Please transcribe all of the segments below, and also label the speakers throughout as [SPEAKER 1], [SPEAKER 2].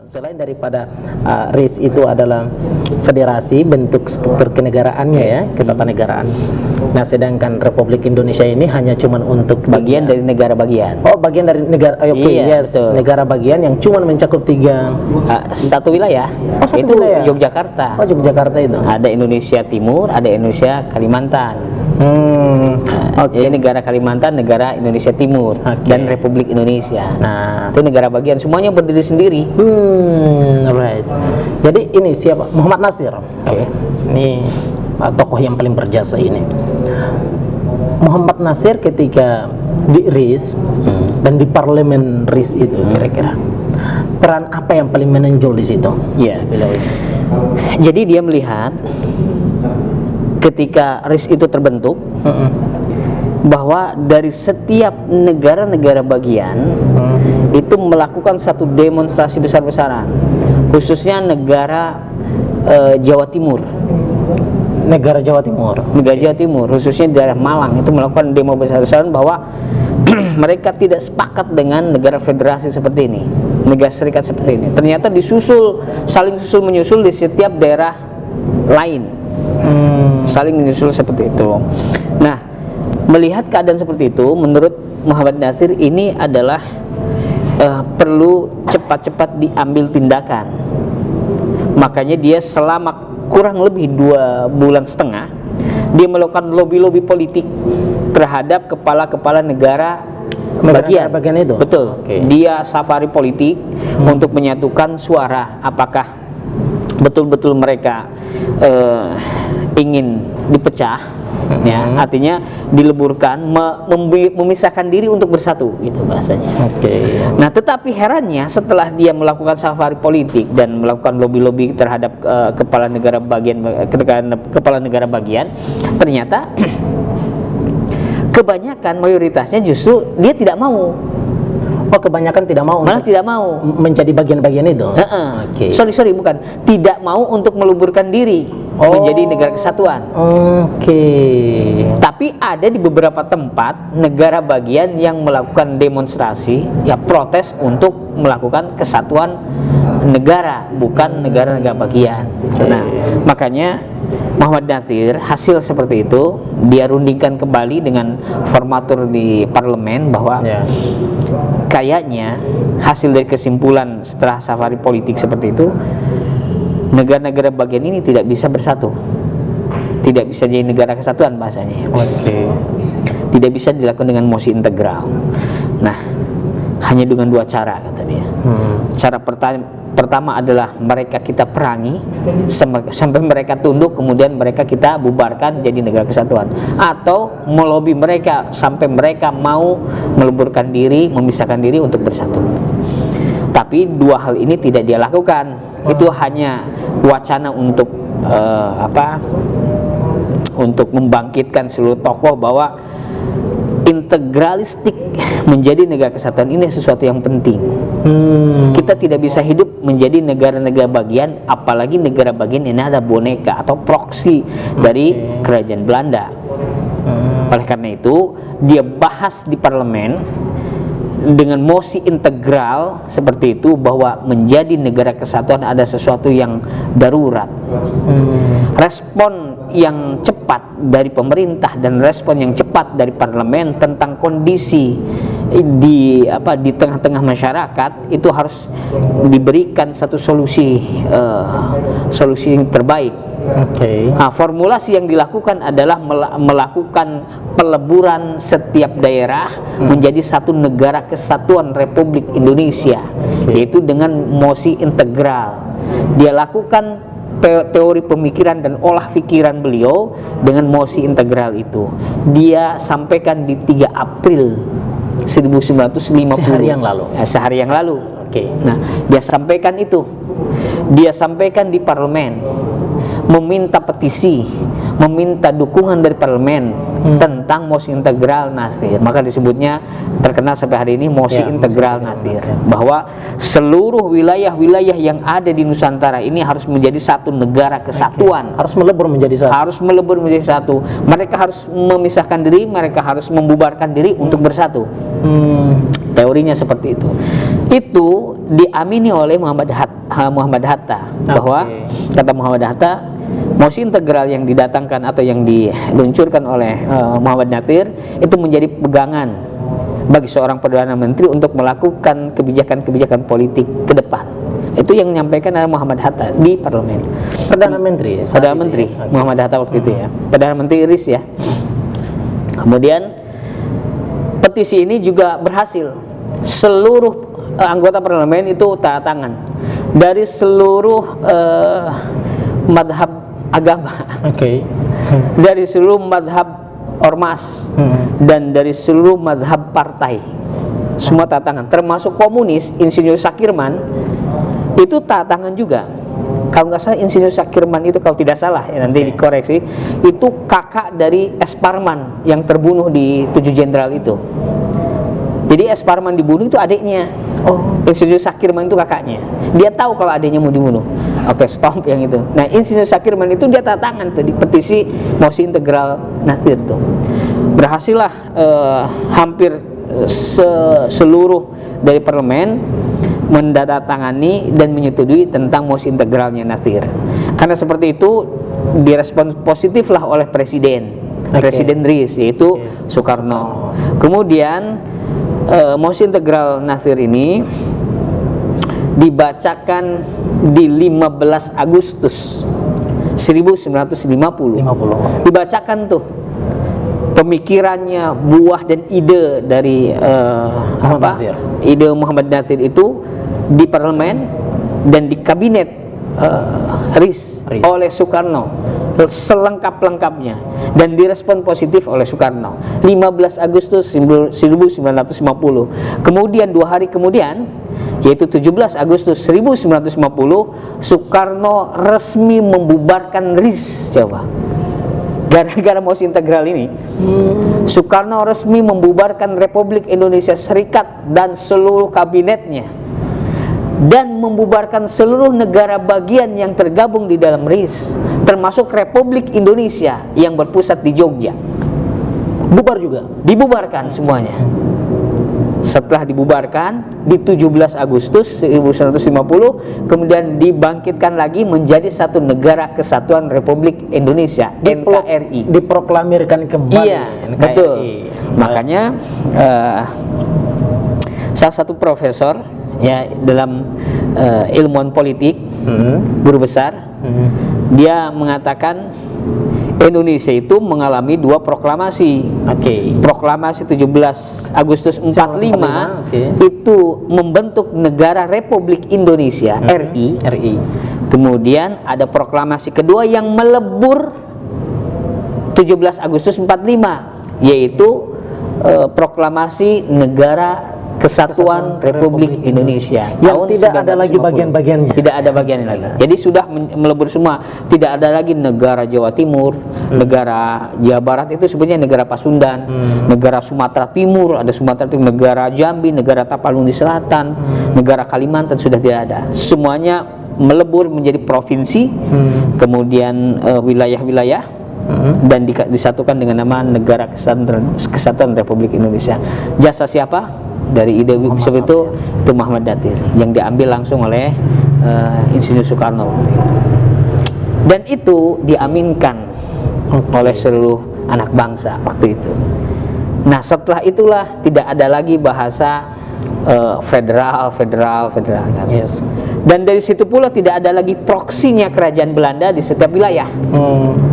[SPEAKER 1] Selain daripada RIS itu adalah federasi, bentuk struktur kenegaraannya ya, ketatanegaraan. Nah, sedangkan Republik Indonesia ini hanya cuman untuk
[SPEAKER 2] bagian dari negara bagian.
[SPEAKER 1] Oh, bagian dari negara. Oke,
[SPEAKER 2] Iya,
[SPEAKER 1] yes,
[SPEAKER 2] betul.
[SPEAKER 1] negara bagian yang cuman mencakup
[SPEAKER 2] Satu wilayah.
[SPEAKER 1] Oh, satu
[SPEAKER 2] itu
[SPEAKER 1] wilayah.
[SPEAKER 2] Yogyakarta.
[SPEAKER 1] Oh, Yogyakarta itu.
[SPEAKER 2] Ada Indonesia Timur, ada Indonesia Kalimantan. Jadi negara Kalimantan, negara Indonesia Timur,
[SPEAKER 1] Oke.
[SPEAKER 2] dan Republik Indonesia.
[SPEAKER 1] Nah,
[SPEAKER 2] Itu negara bagian, semuanya berdiri sendiri.
[SPEAKER 1] alright. Jadi ini siapa? Muhammad Nasir.
[SPEAKER 2] Oke.
[SPEAKER 1] Ini tokoh yang paling berjasa ini. Muhammad Nasir ketika di RIS dan di parlemen RIS itu kira-kira peran apa yang paling menonjol di situ?
[SPEAKER 2] Iya.
[SPEAKER 1] Beliau ini.
[SPEAKER 2] Jadi dia melihat ketika RIS itu terbentuk bahwa dari setiap negara-negara bagian itu melakukan satu demonstrasi besar-besaran, khususnya negara Jawa Timur.
[SPEAKER 1] Negara Jawa Timur.
[SPEAKER 2] Negara Jawa Timur, khususnya daerah Malang, itu melakukan demo besar-besaran bahwa mereka tidak sepakat dengan negara federasi seperti ini, negara serikat seperti ini. Ternyata disusul, saling susul menyusul di setiap daerah lain, saling menyusul seperti itu. Nah, melihat keadaan seperti itu, menurut Muhammad Nasir ini adalah perlu cepat-cepat diambil tindakan. Makanya dia selama kurang lebih 2,5 bulan dia melakukan lobby-lobby politik terhadap kepala-kepala negara bagian
[SPEAKER 1] itu.
[SPEAKER 2] Betul.
[SPEAKER 1] Oke.
[SPEAKER 2] Dia safari politik untuk menyatukan suara, apakah betul-betul mereka ingin dipecah, ya, artinya dileburkan, memisahkan diri untuk bersatu, gitu bahasanya.
[SPEAKER 1] Oke.
[SPEAKER 2] Nah, tetapi herannya setelah dia melakukan safari politik dan melakukan lobby-lobby terhadap kepala negara bagian, ternyata kebanyakan mayoritasnya justru dia tidak mau.
[SPEAKER 1] Oh, kebanyakan tidak mau.
[SPEAKER 2] Malah tidak mau
[SPEAKER 1] menjadi bagian-bagian itu. Oke.
[SPEAKER 2] Sorry, bukan tidak mau untuk meluburkan diri menjadi negara kesatuan.
[SPEAKER 1] Oke.
[SPEAKER 2] Tapi ada di beberapa tempat negara bagian yang melakukan demonstrasi, ya, protes untuk melakukan kesatuan negara, bukan negara-negara bagian. Nah, makanya Muhammad Nasir hasil seperti itu dia rundingkan kembali dengan formatur di parlemen bahwa kayaknya hasil dari kesimpulan setelah safari politik seperti itu, negara-negara bagian ini tidak bisa bersatu, tidak bisa jadi negara kesatuan bahasanya.
[SPEAKER 1] Oke.
[SPEAKER 2] Tidak bisa dilakukan dengan mosi integral. Nah, hanya dengan 2 cara, kata dia. Cara pertama adalah mereka kita perangi sampai mereka tunduk, kemudian mereka kita bubarkan jadi negara kesatuan, atau melobi mereka sampai mereka mau meleburkan diri, memisahkan diri untuk bersatu. Tapi 2 hal ini tidak dia lakukan. Itu hanya wacana untuk untuk membangkitkan seluruh tokoh bahwa integralistik menjadi negara kesatuan ini sesuatu yang penting. Kita tidak bisa hidup menjadi negara-negara bagian, apalagi negara bagian ini ada boneka atau proksi dari kerajaan Belanda. Oleh karena itu dia bahas di parlemen dengan mosi integral seperti itu, bahwa menjadi negara kesatuan ada sesuatu yang darurat. Respon yang cepat dari pemerintah dan respon yang cepat dari parlemen tentang kondisi di tengah-tengah masyarakat itu harus diberikan satu solusi yang terbaik. Nah, formulasi yang dilakukan adalah melakukan peleburan setiap daerah menjadi satu negara kesatuan Republik Indonesia, yaitu dengan mosi integral. Dia lakukan teori pemikiran dan olah pikiran beliau dengan mosi integral itu. Dia sampaikan di 3 April 1950. Sehari yang lalu. Nah, dia sampaikan itu. Dia sampaikan di parlemen, meminta petisi, meminta dukungan dari parlemen tentang mosi integral Nasir. Maka disebutnya, terkenal sampai hari ini, mosi integral Nasir, bahwa seluruh wilayah-wilayah yang ada di Nusantara ini harus menjadi satu negara kesatuan.
[SPEAKER 1] Harus melebur menjadi satu.
[SPEAKER 2] Mereka harus memisahkan diri, mereka harus membubarkan diri untuk bersatu. Teorinya seperti itu. Itu diamini oleh Muhammad Hatta bahwa kata Muhammad Hatta, mosi integral yang didatangkan atau yang diluncurkan oleh Muhammad Natsir itu menjadi pegangan bagi seorang Perdana Menteri untuk melakukan kebijakan-kebijakan politik ke depan. Itu yang menyampaikan adalah Muhammad Hatta di parlemen.
[SPEAKER 1] Perdana Menteri
[SPEAKER 2] Muhammad Hatta waktu itu ya. Perdana Menteri RIS ya. Kemudian petisi ini juga berhasil. Seluruh anggota parlemen itu tanda tangan dari seluruh madhab agama, dari seluruh madhab ormas, dan dari seluruh madhab partai, semua tanda tangan, termasuk komunis. Insinyur Sakirman itu tanda tangan juga. Kalau nggak salah Insinyur Sakirman itu, kalau tidak salah ya, nanti dikoreksi, itu kakak dari S. Parman yang terbunuh di 7 Jenderal itu. Jadi S. Parman dibunuh itu adiknya. Insinyur Sakirman itu kakaknya. Dia tahu kalau adiknya mau dibunuh. Oke, stop yang itu. Nah, Insinyur Sakirman itu dia tanda tangan tuh di petisi mosi integral Natsir tuh. Berhasillah hampir seluruh dari parlemen mendatangani dan menyetujui tentang mosi integralnya Natsir. Karena seperti itu direspon positif lah oleh Presiden RIS, yaitu Soekarno. Kemudian mosi integral Natsir ini dibacakan di 15 Agustus 1950. Dibacakan tuh pemikirannya, buah dan ide dari ide Muhammad Natsir itu di parlemen dan di kabinet RIS oleh Soekarno selengkap-lengkapnya, dan direspon positif oleh Soekarno 15 Agustus 1950. Kemudian 2 hari kemudian, yaitu 17 Agustus 1950, Soekarno resmi membubarkan RIS. Coba, gara-gara mosi integral ini, Soekarno resmi membubarkan Republik Indonesia Serikat dan seluruh kabinetnya, dan membubarkan seluruh negara bagian yang tergabung di dalam RIS, termasuk Republik Indonesia yang berpusat di Jogja.
[SPEAKER 1] Bubar juga?
[SPEAKER 2] Dibubarkan semuanya. Setelah dibubarkan di 17 Agustus 1950, kemudian dibangkitkan lagi menjadi satu negara kesatuan Republik Indonesia, NKRI.
[SPEAKER 1] Diproklamirkan kembali.
[SPEAKER 2] Iya,
[SPEAKER 1] NKRI.
[SPEAKER 2] betul. Makanya salah satu profesor ya dalam ilmuwan politik, guru besar, dia mengatakan Indonesia itu mengalami 2 proklamasi. Proklamasi 17 Agustus 45 itu membentuk negara Republik Indonesia, RI. Kemudian ada proklamasi kedua yang melebur 17 Agustus 45, yaitu proklamasi negara Kesatuan Republik Indonesia
[SPEAKER 1] yang tidak ada lagi bagian-bagiannya.
[SPEAKER 2] Tidak ada bagiannya lagi. Jadi sudah melebur semua. Tidak ada lagi negara Jawa Timur, negara Jawa Barat itu sebenarnya negara Pasundan, negara Sumatera Timur, ada Sumatera Timur, negara Jambi, negara Tapanuli Selatan, negara Kalimantan sudah tidak ada. Semuanya melebur menjadi provinsi, kemudian wilayah-wilayah, dan disatukan dengan nama Negara Kesatuan Republik Indonesia. Jasa siapa? Dari ide seperti itu Muhammad Natsir, yang diambil langsung oleh Insinyur Soekarno. Dan itu diaminkan oleh seluruh anak bangsa waktu itu. Nah, setelah itulah tidak ada lagi bahasa federal kan? Dan dari situ pula tidak ada lagi proksinya kerajaan Belanda di setiap wilayah.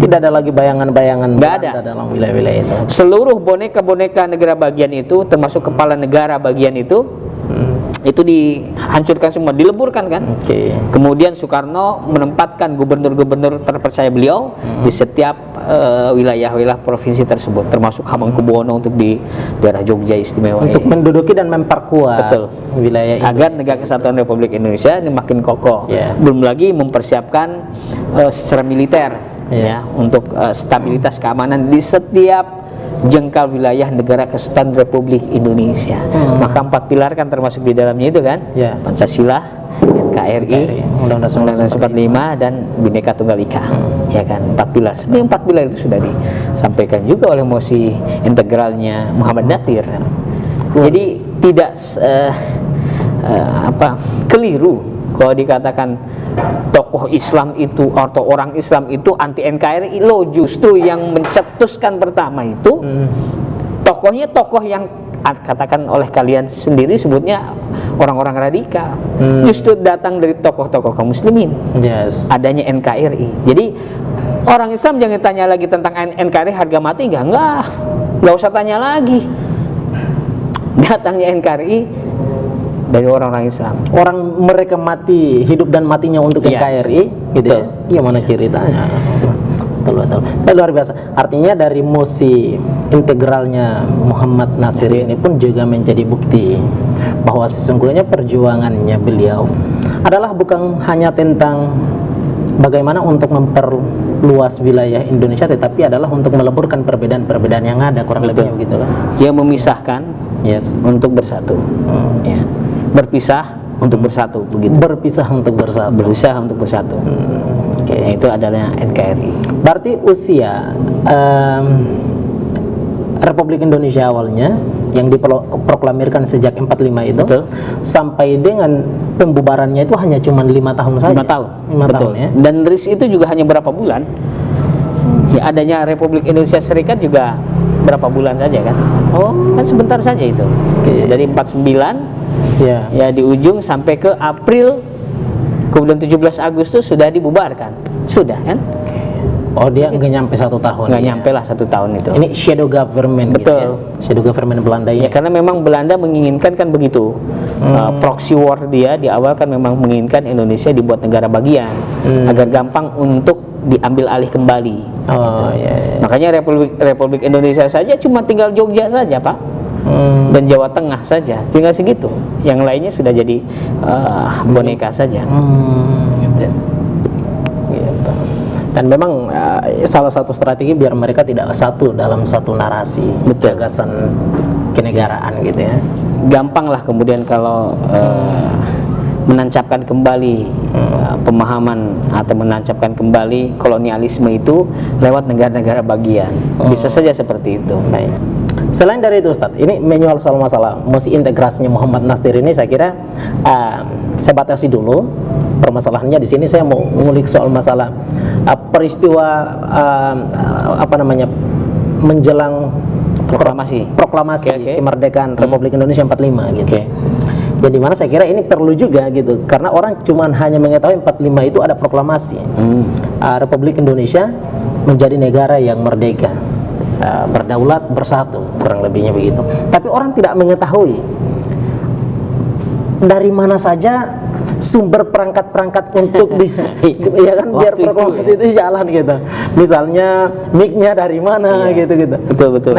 [SPEAKER 1] Tidak ada lagi bayangan-bayangan
[SPEAKER 2] Belanda
[SPEAKER 1] dalam wilayah-wilayah itu.
[SPEAKER 2] Seluruh boneka-boneka negara bagian itu, termasuk kepala negara bagian itu dihancurkan semua, dileburkan kan. Kemudian Soekarno menempatkan gubernur-gubernur terpercaya beliau di setiap wilayah-wilayah provinsi tersebut, termasuk Hamengkubuwono untuk di daerah Jogja Istimewa
[SPEAKER 1] untuk menduduki dan memperkuat wilayah Indonesia,
[SPEAKER 2] agar Negara Kesatuan Republik Indonesia ini makin kokoh. Belum lagi mempersiapkan secara militer ya untuk stabilitas keamanan di setiap jengkal wilayah Negara Kesatuan Republik Indonesia. Maka 4 pilar kan termasuk di dalamnya itu kan, Pancasila, NKRI, Undang-Undang 45 dan Bhinneka Tunggal Ika. Ya kan, 4 pilar. Sebenarnya 4 pilar itu sudah disampaikan juga oleh mosi integralnya Muhammad Natsir. Jadi tidak keliru kalau dikatakan tokoh Islam itu atau orang Islam itu anti NKRI. Lo justru yang mencetuskan pertama itu tokohnya tokoh yang katakan oleh kalian sendiri sebutnya orang-orang radikal, justru datang dari tokoh-tokoh kaum muslimin.
[SPEAKER 1] Yes.
[SPEAKER 2] Adanya NKRI. Jadi orang Islam jangan tanya lagi tentang NKRI harga mati nggak usah tanya lagi. Datangnya NKRI dari orang-orang Islam.
[SPEAKER 1] Orang mereka mati, hidup dan matinya untuk
[SPEAKER 2] Yes.
[SPEAKER 1] NKRI, gitu ya. Gimana ceritanya? Betul. Luar biasa. Artinya dari musi integralnya Muhammad Nasir ini pun juga menjadi bukti bahwa sesungguhnya perjuangannya beliau adalah bukan hanya tentang bagaimana untuk memperluas wilayah Indonesia, tetapi adalah untuk meleburkan perbedaan-perbedaan yang ada, kurang lebih begitu kan.
[SPEAKER 2] Yang memisahkan
[SPEAKER 1] Yes.
[SPEAKER 2] untuk bersatu. Ya. Berpisah untuk bersatu begitu.
[SPEAKER 1] Berpisah untuk bersatu.
[SPEAKER 2] Berusaha untuk bersatu.
[SPEAKER 1] Oke.
[SPEAKER 2] Nah, itu adalah NKRI.
[SPEAKER 1] Berarti usia Republik Indonesia awalnya yang diproklamirkan sejak 45 itu,
[SPEAKER 2] Betul.
[SPEAKER 1] sampai dengan pembubarannya itu hanya cuma 5 tahun saja.
[SPEAKER 2] 5 tahun.
[SPEAKER 1] 5
[SPEAKER 2] Betul.
[SPEAKER 1] tahun ya.
[SPEAKER 2] Dan RIS itu juga hanya berapa bulan? Ya, adanya Republik Indonesia Serikat juga berapa bulan saja kan?
[SPEAKER 1] Oh,
[SPEAKER 2] Kan sebentar saja itu.
[SPEAKER 1] Oke.
[SPEAKER 2] Dari 49
[SPEAKER 1] ya.
[SPEAKER 2] ya di ujung sampai ke April, kemudian 17 Agustus sudah dibubarkan. Sudah kan?
[SPEAKER 1] Oh, dia nggak nyampe 1 tahun.
[SPEAKER 2] Nggak
[SPEAKER 1] ya.
[SPEAKER 2] nyampe lah 1 tahun itu.
[SPEAKER 1] Ini shadow government gitu
[SPEAKER 2] Betul.
[SPEAKER 1] ya. Shadow government Belanda
[SPEAKER 2] Ya
[SPEAKER 1] ini.
[SPEAKER 2] karena memang Belanda menginginkan kan begitu. Proxy war dia di awal kan memang menginginkan Indonesia dibuat negara bagian agar gampang untuk diambil alih kembali.
[SPEAKER 1] Oh, ya.
[SPEAKER 2] Makanya Republik Indonesia saja cuma tinggal Jogja saja, Pak. Dan Jawa Tengah saja, tinggal segitu. Yang lainnya sudah jadi boneka saja. Gitu.
[SPEAKER 1] Gitu. Dan memang salah satu strategi biar mereka tidak satu dalam satu narasi,
[SPEAKER 2] Betul.
[SPEAKER 1] gagasan kenegaraan gitu ya.
[SPEAKER 2] Gampang lah kemudian kalau menancapkan kembali pemahaman atau menancapkan kembali kolonialisme itu lewat negara-negara bagian. Bisa saja seperti itu.
[SPEAKER 1] Baik. Selain dari itu Ustadz, ini menyoal soal masalah musi integrasinya Muhammad Nasir ini, saya kira saya batasi dulu permasalahannya di sini. Saya mau mengulik soal masalah peristiwa menjelang
[SPEAKER 2] Proklamasi. Oke.
[SPEAKER 1] kemerdekaan Republik Indonesia 45 gitu.
[SPEAKER 2] Oke.
[SPEAKER 1] Jadi mana saya kira ini perlu juga gitu, karena orang cuma hanya mengetahui 45 itu ada proklamasi Republik Indonesia menjadi negara yang merdeka, berdaulat, bersatu, kurang lebihnya begitu. Tapi orang tidak mengetahui dari mana saja sumber perangkat-perangkat untuk ya kan, biar
[SPEAKER 2] Waktu itu,
[SPEAKER 1] proklamasi itu jalan gitu. Misalnya mic-nya dari mana
[SPEAKER 2] Iya.
[SPEAKER 1] gitu.
[SPEAKER 2] Betul.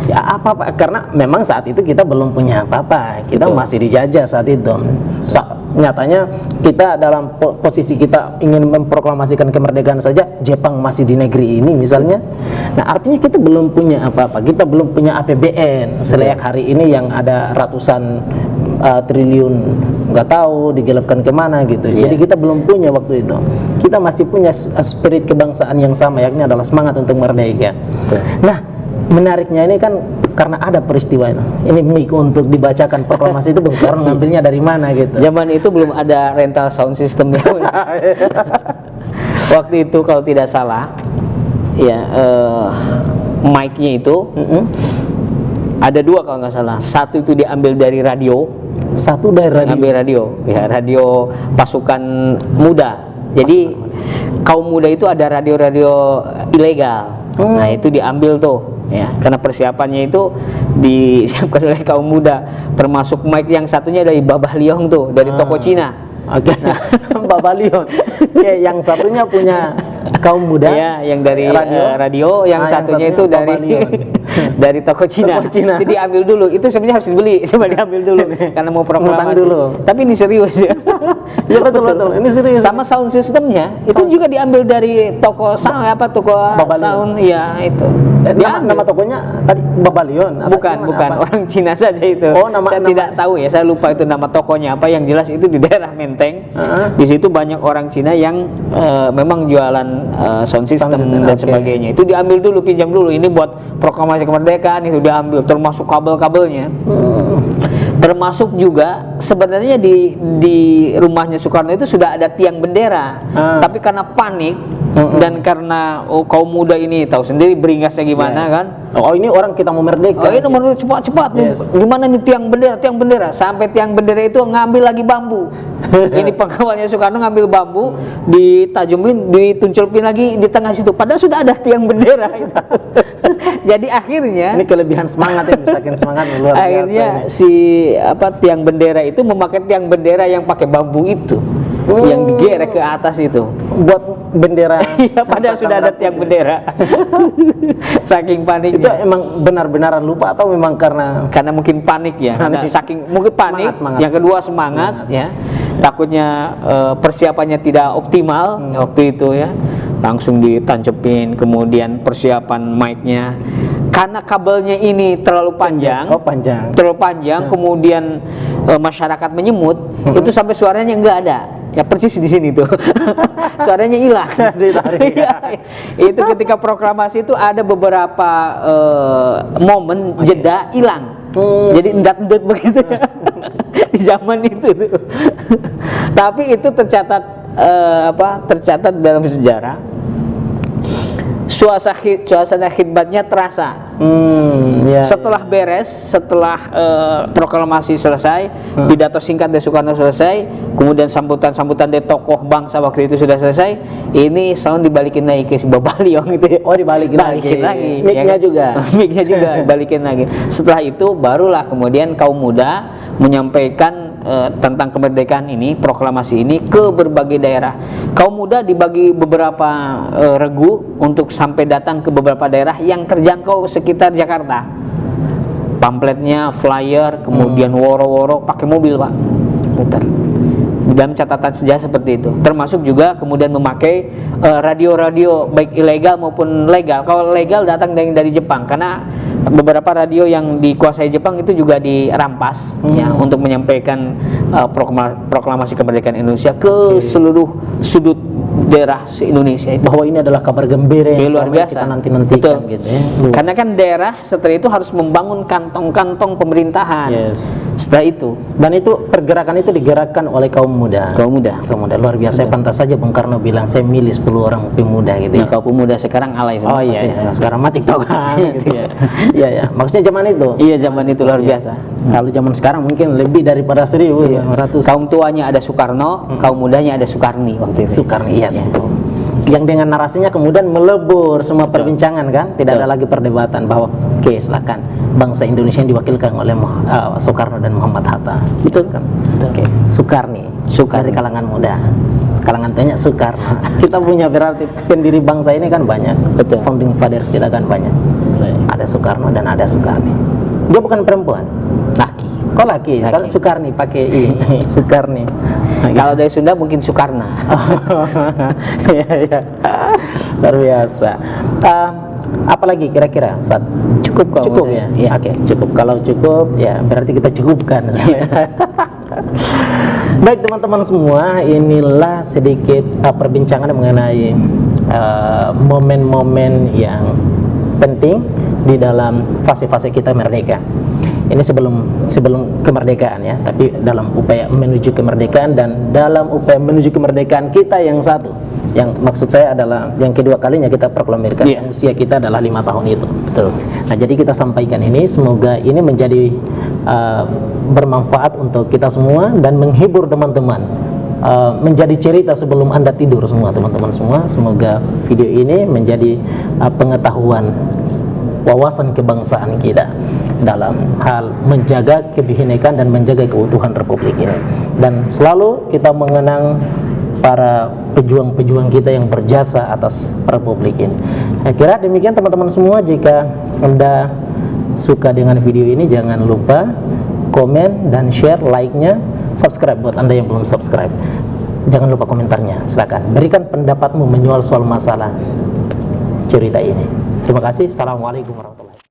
[SPEAKER 1] Ya apa-apa, karena memang saat itu kita belum punya apa-apa, kita
[SPEAKER 2] Betul.
[SPEAKER 1] masih dijajah saat itu. Nyatanya kita dalam posisi kita ingin memproklamasikan kemerdekaan saja, Jepang masih di negeri ini misalnya. Nah artinya kita belum punya apa-apa, kita belum punya APBN selayak hari ini yang ada ratusan triliun, nggak tahu digelapkan kemana gitu.
[SPEAKER 2] Iya.
[SPEAKER 1] Jadi kita belum punya waktu itu. Kita masih punya spirit kebangsaan yang sama, yakni adalah semangat untuk merdeka.
[SPEAKER 2] Betul.
[SPEAKER 1] Nah, menariknya ini kan karena ada peristiwa itu. Ini mic untuk dibacakan proklamasi itu orang ngambilnya dari mana gitu.
[SPEAKER 2] Zaman itu belum ada rental sound system ya. Waktu itu kalau tidak salah, ya mic-nya itu ada 2 kalau nggak salah. Satu itu diambil dari radio,
[SPEAKER 1] Satu dari radio.
[SPEAKER 2] ambil radio, ya radio pasukan muda. Jadi kaum muda itu ada radio-radio ilegal. Nah itu diambil tuh, ya karena persiapannya itu disiapkan oleh kaum muda, termasuk mic yang satunya dari Babah Liong tuh, dari toko Cina.
[SPEAKER 1] Oke. Babalion. Oke, yang satunya punya kaum muda.
[SPEAKER 2] Ya, yang dari radio, yang satunya itu dari
[SPEAKER 1] Babalion.
[SPEAKER 2] dari toko Cina.
[SPEAKER 1] Toko Cina.
[SPEAKER 2] Itu diambil dulu. Itu sebenarnya harus dibeli, coba diambil dulu karena mau proklamasi.
[SPEAKER 1] Ngutang dulu.
[SPEAKER 2] Tapi ini serius ya.
[SPEAKER 1] Ya betul. Ini serius.
[SPEAKER 2] Sama sound systemnya itu juga diambil dari toko sound toko
[SPEAKER 1] Babalion.
[SPEAKER 2] sound ya itu.
[SPEAKER 1] Nama tokonya tadi Babalion. atau
[SPEAKER 2] Bukan,
[SPEAKER 1] gimana? Apa?
[SPEAKER 2] orang Cina saja itu.
[SPEAKER 1] Oh,
[SPEAKER 2] saya tidak tahu ya, saya lupa itu nama tokonya apa. Yang jelas itu di daerah Menteng. Di situ banyak orang Cina yang memang jualan sound system dan
[SPEAKER 1] oke.
[SPEAKER 2] sebagainya. Itu diambil dulu, pinjam dulu. Ini buat proklamasi kemerdekaan, itu diambil, termasuk kabel-kabelnya. Termasuk juga sebenarnya di rumahnya Soekarno itu sudah ada tiang bendera, tapi karena panik dan karena kaum muda ini tahu sendiri beringasnya gimana kan.
[SPEAKER 1] Oh ini orang kita mau merdeka.
[SPEAKER 2] Oh ini menurut cepat-cepat gimana nih tiang bendera sampai tiang bendera itu ngambil lagi bambu. Ini pengawalnya Soekarno ngambil bambu, ditajumin, ditunculin lagi di tengah situ. Padahal sudah ada tiang bendera. Jadi akhirnya
[SPEAKER 1] ini kelebihan semangat ya, misalkan semangat luar biasa.
[SPEAKER 2] Akhirnya si tiang bendera itu memakai tiang bendera yang pakai bambu itu, yang digerek ke atas itu.
[SPEAKER 1] Buat bendera.
[SPEAKER 2] Iya, padahal sudah ada tiang bendera. Saking paniknya.
[SPEAKER 1] Itu emang benar-benaran lupa atau memang karena
[SPEAKER 2] mungkin panik ya. Saking mungkin panik.
[SPEAKER 1] Semangat.
[SPEAKER 2] Yang kedua semangat ya. Takutnya persiapannya tidak optimal waktu itu ya. Langsung ditancepin, kemudian persiapan mic-nya. Karena kabelnya ini terlalu panjang. Terlalu panjang, kemudian masyarakat menyemut, itu sampai suaranya nggak ada. Ya persis di sini tuh. Suaranya hilang. Itu ketika proklamasi itu ada beberapa momen jeda hilang. Jadi endat-endat begitu ya. Di zaman itu tuh. Tapi itu tercatat dalam sejarah. Suasana khidmatnya terasa. Setelah beres, setelah proklamasi selesai, pidato singkat dari Soekarno selesai, kemudian sambutan dari tokoh bangsa waktu itu sudah selesai, ini sound dibalikin lagi ke si Babaliong gitu ya.
[SPEAKER 1] Oh dibalikin lagi. Mic-nya juga.
[SPEAKER 2] Mic-nya juga dibalikin lagi. Setelah itu barulah kemudian kaum muda menyampaikan tentang kemerdekaan ini, proklamasi ini ke berbagai daerah. Kaum muda dibagi beberapa regu untuk sampai datang ke beberapa daerah yang terjangkau sekitar Jakarta. Pamfletnya, flyer, kemudian woro-woro pakai mobil Pak, muter. Dalam catatan sejarah seperti itu, termasuk juga kemudian memakai radio-radio baik ilegal maupun legal. Kalau legal datang dari Jepang, karena beberapa radio yang dikuasai Jepang itu juga dirampas ya, untuk menyampaikan proklamasi kemerdekaan Indonesia ke seluruh sudut daerah se-Indonesia itu.
[SPEAKER 1] Bahwa ini adalah kabar gembira yang
[SPEAKER 2] luar biasa.
[SPEAKER 1] Kita nanti-nantikan gitu ya.
[SPEAKER 2] Karena kan daerah setelah itu harus membangun kantong-kantong pemerintahan. Setelah itu.
[SPEAKER 1] Dan itu pergerakan itu digerakkan oleh kaum muda.
[SPEAKER 2] Kaum muda
[SPEAKER 1] luar biasa. Pantas saja Bung Karno bilang saya milih 10 orang pemuda gitu ya.
[SPEAKER 2] Kaum pemuda sekarang alay semua.
[SPEAKER 1] Oh iya. Sekarang mati tahu kan gitu ya. Iya. Maksudnya zaman itu.
[SPEAKER 2] Iya, zaman itu luar biasa.
[SPEAKER 1] Kalau zaman sekarang mungkin lebih daripada 1.000.
[SPEAKER 2] Kaum tuanya ada Soekarno, kaum mudanya ada Soekarni waktu itu.
[SPEAKER 1] Soekarni, iya. Yang dengan narasinya kemudian melebur semua perbincangan kan, tidak ada lagi perdebatan bahwa oke, silakan bangsa Indonesia yang diwakilkan oleh Soekarno dan Muhammad Hatta. Betul kan? Oke, Soekarni dari kalangan muda. Kalangan tuanya Soekarno. Kita punya berarti pendiri bangsa ini kan banyak.
[SPEAKER 2] Betul.
[SPEAKER 1] Founding fathers kita kan banyak. Ada Soekarno dan ada Soekarni. Dia bukan perempuan, laki. Kok laki? Soalnya Soekarni pakai i. Soekarni.
[SPEAKER 2] Kalau dari Sunda mungkin Soekarna.
[SPEAKER 1] Iya. Luar biasa. Apalagi kira-kira Ustaz? Cukup ya? Oke, cukup. Kalau cukup ya berarti kita cukupkan. Baik teman-teman semua, inilah sedikit perbincangan mengenai momen-momen yang penting di dalam fase-fase kita merdeka. Ini sebelum kemerdekaan ya, tapi dalam upaya menuju kemerdekaan dan dalam upaya menuju kemerdekaan kita yang satu, yang maksud saya adalah yang kedua kalinya kita proklamirkan, usia kita adalah 5 tahun itu. Betul. Nah jadi kita sampaikan ini, semoga ini menjadi bermanfaat untuk kita semua dan menghibur teman-teman, menjadi cerita sebelum Anda tidur semua teman-teman semua. Semoga video ini menjadi pengetahuan, wawasan kebangsaan kita dalam hal menjaga kebinekaan dan menjaga keutuhan Republik ini, dan selalu kita mengenang para pejuang-pejuang kita yang berjasa atas Republik ini. Saya kira demikian teman-teman semua. Jika Anda suka dengan video ini, jangan lupa komen dan share, like-nya, subscribe buat Anda yang belum subscribe. Jangan lupa komentarnya, silakan berikan pendapatmu menyoal soal masalah cerita ini. Terima kasih. Assalamualaikum warahmatullahi wabarakatuh.